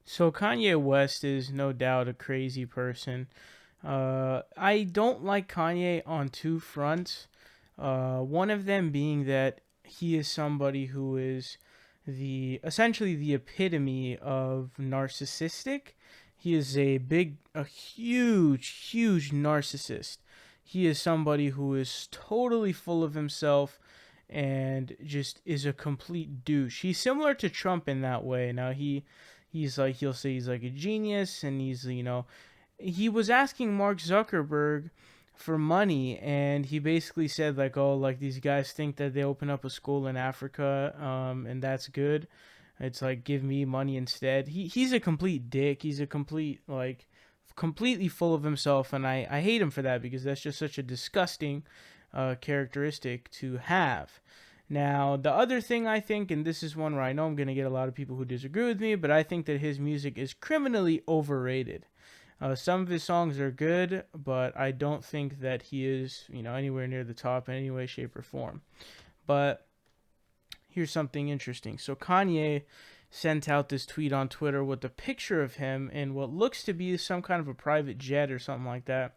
So Kanye West is no doubt a crazy person. I don't like Kanye on two fronts. One of them being that he is somebody who is the essentially the epitome of narcissistic. He is a huge narcissist. He is somebody who is totally full of himself and just is a complete douche. He's similar to Trump in that way. Now he's like he'll say he's like a genius and he was asking Mark Zuckerberg for money, and he basically said like, oh, like these guys think that they open up a school in Africa, and that's good. It's like, give me money instead. He's a complete dick. He's a complete like completely full of himself, and I hate him for that because that's just such a disgusting characteristic to have. Now, the other thing I think, and this is one where I know I'm going to get a lot of people who disagree with me, but I think that his music is criminally overrated. Some of his songs are good, but I don't think that he is, anywhere near the top in any way, shape, or form. But here's something interesting. So Kanye sent out this tweet on Twitter with a picture of him in what looks to be some kind of a private jet or something like that.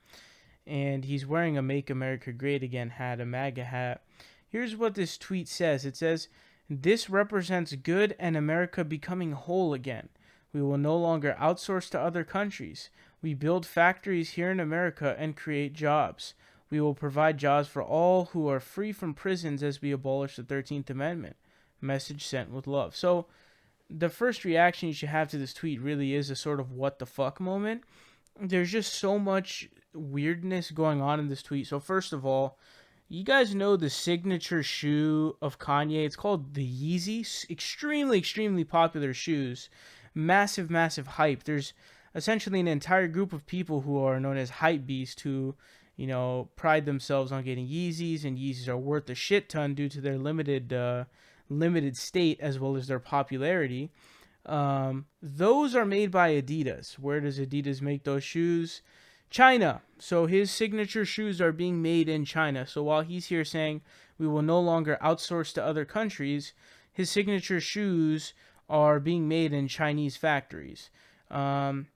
And he's wearing a Make America Great Again hat, a MAGA hat. Here's what this tweet says. It says, "This represents good and America becoming whole again. We will no longer outsource to other countries. We build factories here in America and create jobs. We will provide jobs for all who are free from prisons as we abolish the 13th Amendment. Message sent with love." So, the first reaction you should have to this tweet really is a sort of what the fuck moment. There's just so much weirdness going on in this tweet. So, first of all, you guys know the signature shoe of Kanye. It's called the Yeezy. Extremely popular shoes. Massive hype. There's essentially an entire group of people who are known as hype beasts who, pride themselves on getting Yeezys, and Yeezys are worth a shit ton due to their limited state as well as their popularity. Those are made by Adidas. Where does Adidas make those shoes? China. So his signature shoes are being made in China. So while he's here saying we will no longer outsource to other countries, his signature shoes are being made in Chinese factories. On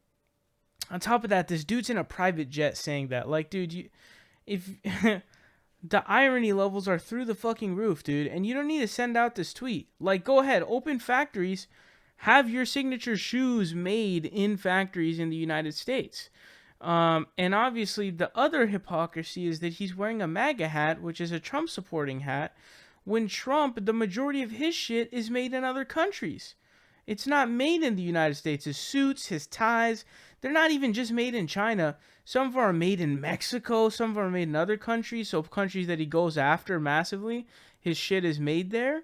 top of that, this dude's in a private jet saying that. Like, dude, if the irony levels are through the fucking roof, dude, and you don't need to send out this tweet. Like, go ahead, open factories, have your signature shoes made in factories in the United States. And obviously, the other hypocrisy is that he's wearing a MAGA hat, which is a Trump supporting hat, when Trump, the majority of his shit is made in other countries. It's not made in the United States. His suits, his ties, they're not even just made in China. Some of them are made in Mexico. Some of them are made in other countries. So countries that he goes after massively, his shit is made there.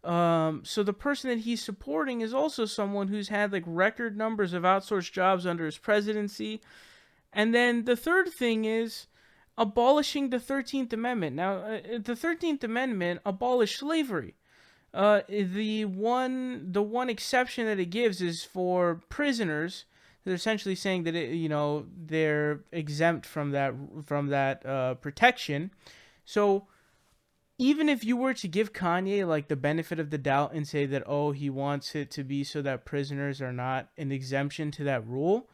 So the person that he's supporting is also someone who's had like record numbers of outsourced jobs under his presidency. And then the third thing is abolishing the 13th Amendment. Now, the 13th Amendment abolished slavery. The one exception that it gives is for prisoners. They're essentially saying that they're exempt from that protection. So even if you were to give Kanye like the benefit of the doubt and say that, oh, he wants it to be so that prisoners are not an exemption to that rule,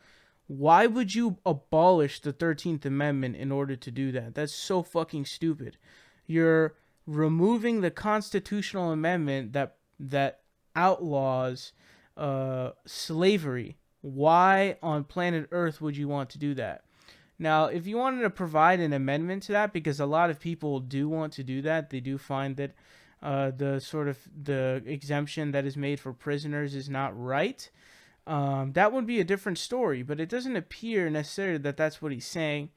why would you abolish the 13th Amendment in order to do that? That's so fucking stupid. You're removing the constitutional amendment that outlaws slavery. Why on planet Earth would you want to do that? Now, if you wanted to provide an amendment to that, because a lot of people do want to do that, they do find that the exemption that is made for prisoners is not right. That would be a different story, but it doesn't appear necessarily that that's what he's saying.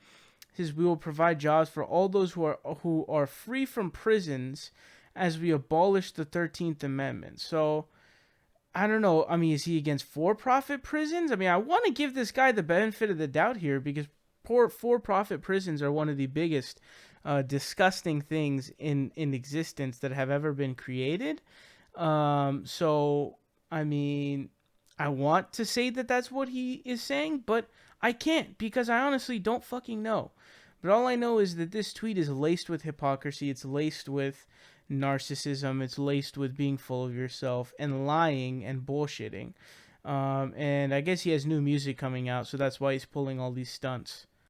He says we will provide jobs for all those who are free from prisons as we abolish the 13th Amendment. So I don't know. I mean, is he against for-profit prisons? I mean, I want to give this guy the benefit of the doubt here because for-profit prisons are one of the biggest disgusting things in existence that have ever been created. So I mean, I want to say that that's what he is saying, but I can't because I honestly don't fucking know. But all I know is that this tweet is laced with hypocrisy. It's laced with narcissism. It's laced with being full of yourself and lying and bullshitting. And I guess he has new music coming out, so that's why he's pulling all these stunts.